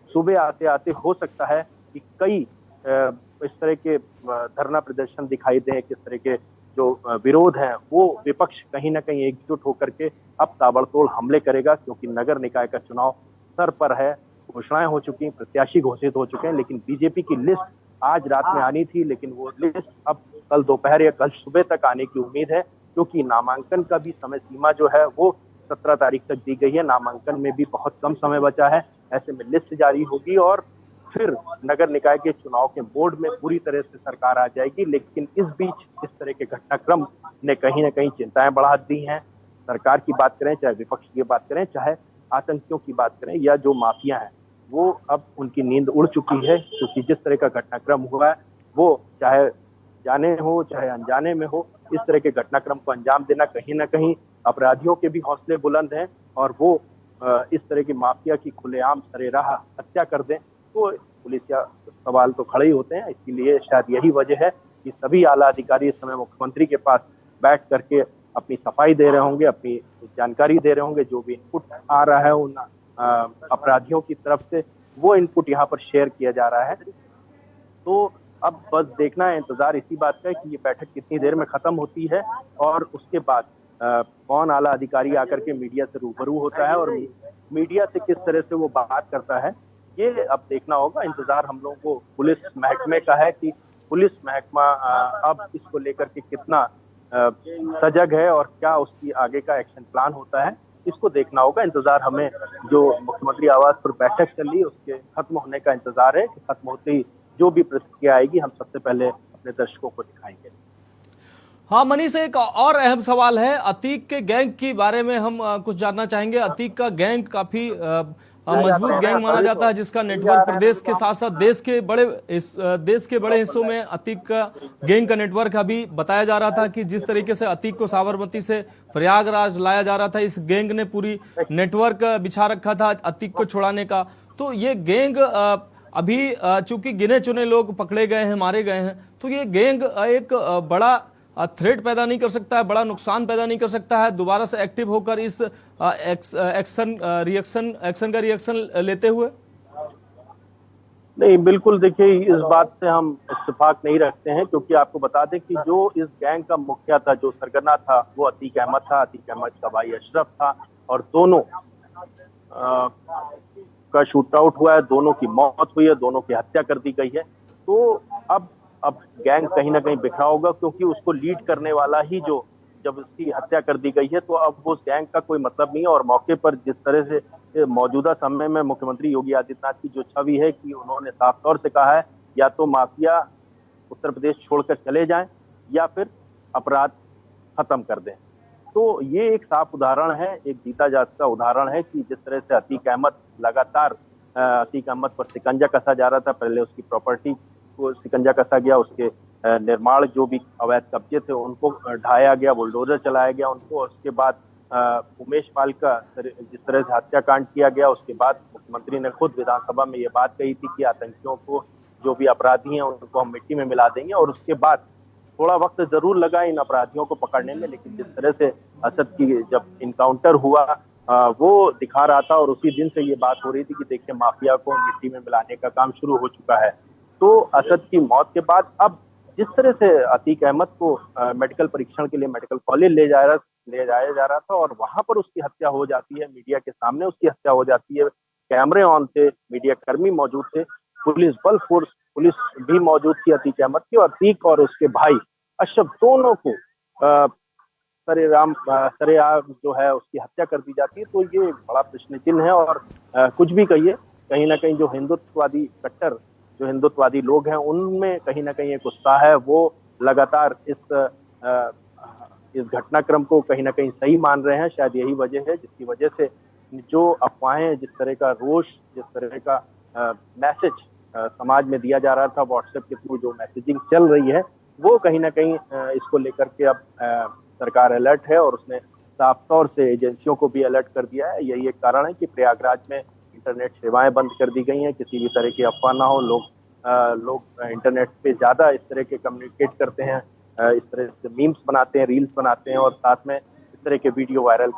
सुबह आते आते हो सकता है कि कई इस तरह के धरना प्रदर्शन दिखाई दें, किस तरह के जो विरोध हैं वो विपक्ष कहीं ना कहीं एकजुट होकर के अब ताबड़तोड़ हमले करेगा, क्योंकि नगर निकाय का चुनाव सर पर है। घोषणाएं हो चुकी हैं, प्रत्याशी घोषित हो चुके हैं, लेकिन बीजेपी की लिस्ट आज रात में आनी थी, लेकिन वो लिस्ट अब कल दोपहर या कल सुबह तक आने की उम्मीद है, क्योंकि नामांकन का भी समय सीमा जो है वो 17 तारीख तक दी गई है। नामांकन में भी बहुत कम समय बचा है। ऐसे में लिस्ट जारी होगी और फिर नगर निकाय के चुनाव के बोर्ड में पूरी तरह से सरकार आ जाएगी। लेकिन इस बीच इस तरह के घटनाक्रम ने कहीं ना कहीं चिंताएं बढ़ा दी हैं। सरकार की बात करें, चाहे विपक्ष की बात करें, चाहे आतंकियों की बात करें या जो माफिया हैं, वो अब उनकी नींद उड़ चुकी है, क्योंकि जिस तरह का घटनाक्रम हुआ है वो चाहे जाने हो चाहे अनजाने में हो, इस तरह के घटनाक्रम को अंजाम देना कहीं ना कहीं अपराधियों के भी हौसले बुलंद हैं, और वो इस तरह की माफिया की खुलेआम सरेराह हत्या कर दें तो पुलिस या सवाल तो खड़े ही होते हैं। इसीलिए शायद यही वजह है कि सभी आला अधिकारी इस समय मुख्यमंत्री के पास बैठ करके अपनी सफाई दे रहे होंगे, अपनी जानकारी दे रहे होंगे। जो भी इनपुट आ रहा है उन अपराधियों की तरफ से, वो इनपुट यहाँ पर शेयर किया जा रहा है। तो अब बस देखना है, इंतजार इसी बात का है कि ये बैठक कितनी देर में खत्म होती है और उसके बाद कौन आला अधिकारी आकर के मीडिया से रूबरू होता है और मीडिया से किस तरह से वो बात करता है, ये अब देखना होगा। इंतजार हम लोगों को पुलिस महकमे का है कि पुलिस महकमा अब इसको लेकर के कितना सजग है और क्या उसकी आगे का एक्शन प्लान होता है, इसको देखना होगा। इंतजार हमें जो मुख्यमंत्री आवास पर बैठक चली उसके खत्म होने का इंतजार है कि खत्म होते ही जो भी प्रतिक्रिया आएगी हम सबसे पहले अपने दर्शकों को दिखाएंगे। हाँ मनीष, एक और अहम सवाल है अतीक के गैंग के बारे में हम कुछ जानना चाहेंगे। अतीक का गैंग काफी मजबूत गैंग माना जाता है, जिसका नेटवर्क प्रदेश के साथ साथ देश के बड़े हिस्सों में अतीक का गैंग का नेटवर्क अभी बताया जा रहा था कि जिस तरीके से अतीक को साबरमती से प्रयागराज लाया जा रहा था, इस गैंग ने पूरी नेटवर्क बिछा रखा था अतीक को छुड़ाने का। तो ये गैंग अभी चूंकि गिने चुने लोग पकड़े गए हैं, मारे गए हैं, तो ये गैंग एक बड़ा थ्रेट पैदा नहीं कर सकता है, बड़ा नुकसान पैदा नहीं कर सकता है दोबारा से एक्टिव होकर इस एक्शन का रिएक्शन लेते हुए? नहीं, बिल्कुल देखिए, इस बात से हम इत्तेफाक नहीं रखते हैं, क्योंकि आपको बता दें कि जो इस गैंग का मुखिया था, जो सरगना था, वो अतीक अहमद था। अतीक अहमद का भाई अशरफ था और दोनों का शूट आउट हुआ है, दोनों की मौत हुई है, दोनों की हत्या कर दी गई है। तो अब गैंग कहीं ना कहीं बिखरा होगा, क्योंकि उसको लीड करने वाला ही जो जब उसकी हत्या कर दी गई है तो अब उस गैंग का कोई मतलब नहीं है। और मौके पर जिस तरह से मौजूदा समय में मुख्यमंत्री योगी आदित्यनाथ की जो छवि है कि उन्होंने साफ तौर से कहा है या तो माफिया उत्तर प्रदेश छोड़कर चले जाएं या फिर अपराध खत्म कर दें। तो ये एक साफ उदाहरण है, एक जीता जागता उदाहरण है कि जिस तरह से अतीक अहमद लगातार अतीक अहमद पर शिकंजा कसा जा रहा था। पहले उसकी प्रॉपर्टी को शिकंजा कसा गया, उसके निर्माण जो भी अवैध कब्जे थे उनको ढाया गया, बुलडोजर चलाया गया उनको। उसके बाद उमेश पाल का जिस तरह से हत्याकांड किया गया, उसके बाद मुख्यमंत्री ने खुद विधानसभा में ये बात कही थी कि आतंकियों को, जो भी अपराधी हैं उनको हम मिट्टी में मिला देंगे। और उसके बाद थोड़ा वक्त जरूर लगा इन अपराधियों को पकड़ने में, लेकिन जिस तरह से असद की जब इनकाउंटर हुआ वो दिखा रहा था और उसी दिन से ये बात हो रही थी कि देखिए माफिया को मिट्टी में मिलाने का काम शुरू हो चुका है। तो असद की मौत के बाद अब जिस तरह से अतीक अहमद को मेडिकल परीक्षण के लिए मेडिकल कॉलेज ले जाया जा रहा था और वहां पर उसकी हत्या हो जाती है, मीडिया के सामने उसकी हत्या हो जाती है, कैमरे ऑन थे, मीडिया कर्मी मौजूद थे, पुलिस भी मौजूद थी अतीक अहमद की, और अतीक और उसके भाई अशरफ दोनों को सरेआम जो है उसकी हत्या कर दी जाती है। तो ये बड़ा प्रश्न चिन्ह है। और कुछ भी कहिए, कहीं ना कहीं जो कट्टर हिंदुत्ववादी लोग हैं उनमें कहीं ना कहीं एक उत्साह है, वो लगातार इस घटनाक्रम को कहीं ना कहीं सही मान रहे हैं। शायद यही वजह है जिसकी वजह से जो अफवाहें, जिस तरह का रोष, जिस तरह का मैसेज समाज में दिया जा रहा था व्हाट्सएप के थ्रू, जो मैसेजिंग चल रही है, वो कहीं ना कहीं इसको लेकर के अब सरकार अलर्ट है और उसने साफ तौर से एजेंसियों को भी अलर्ट कर दिया है। यही एक कारण है कि प्रयागराज में इंटरनेट सेवाएं बंद कर दी गई हैं, किसी भी तरह की अफवाह ना हो। लोग इंटरनेट पे ज्यादा इस तरह के कम्युनिकेट करते हैं, इस तरह से मीम्स बनाते हैं, रील्स बनाते हैं और साथ में इस तरह के वीडियो वायरल करते हैं।